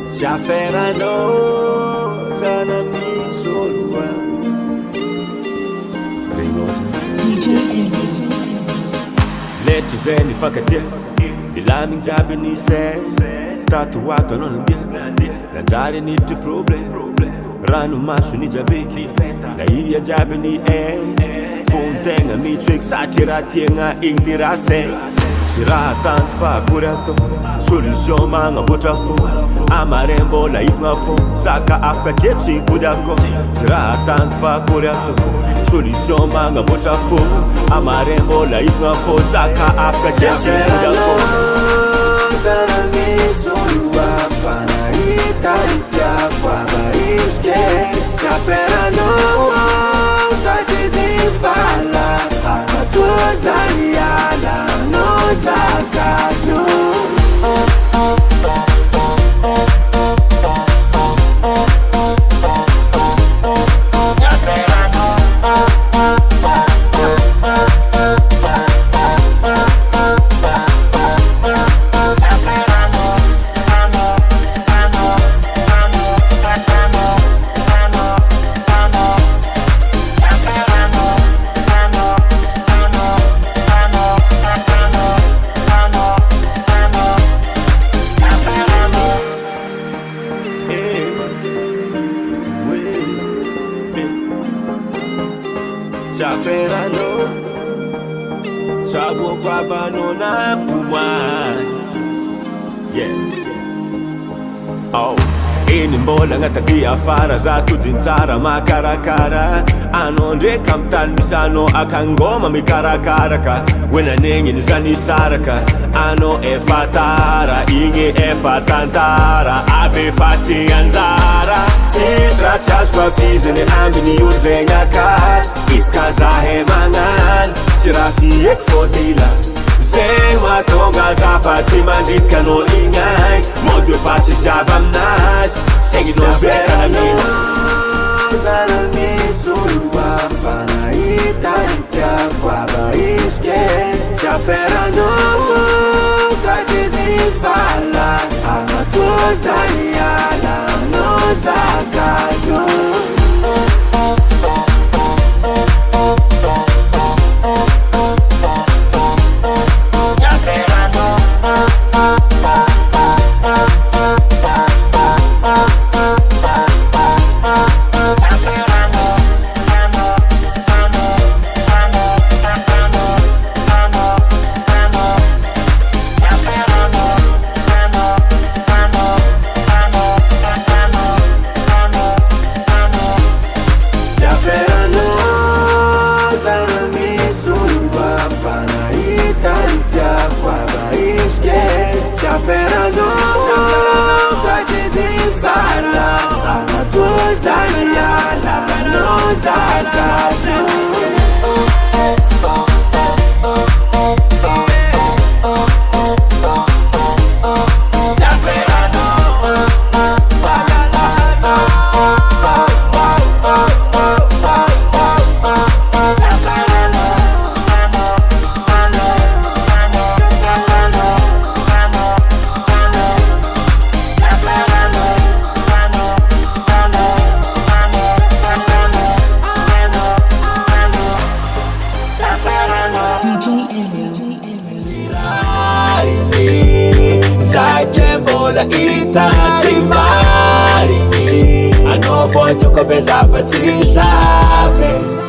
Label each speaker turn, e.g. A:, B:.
A: Saferano Zanami Solua
B: DJ
A: Leto Zeni Fakatia Ilami Jabini say Tatuato non dia Lanzare niti problem Rano masu ni javeki Na iya Jabini Fontenga mi trick Satira tienga ingira se Sira tant fa burato Solution manga botafo Amarembo la ifna fo Saka afka ketsi budako Sira tant fa burato Solution manga botafo Amarembo la ifna fo Saka afka ketsi budako Sana mi solua fana italia kwa baiske Saferano Satizi fala Saka tuazaliala Zakatu Saferano Sabo kwa bano na mtumai Yeah Oh Ini mbola ngatakia fara za tutinzara makarakara Anonde kamtal misano akangoma mikarakaraka Wena nengi nizani saraka Ano fatara inge fatantara Ave fati anzara Sisra chashwa fizene ambini urzenga kat Iskaza hemangan Tirafi ek fotila Zema tonga za fatima dit kano ingay Modio pasi jabam nas Segi no vera nina Zanami solua fana italia kwa baiske Saferano Satizi fala Sama tuazaliala no zakatu Saferano Satizi fala Sama tuazaliala no zakatu Bola ita simari Ano fonte ko bezava ti save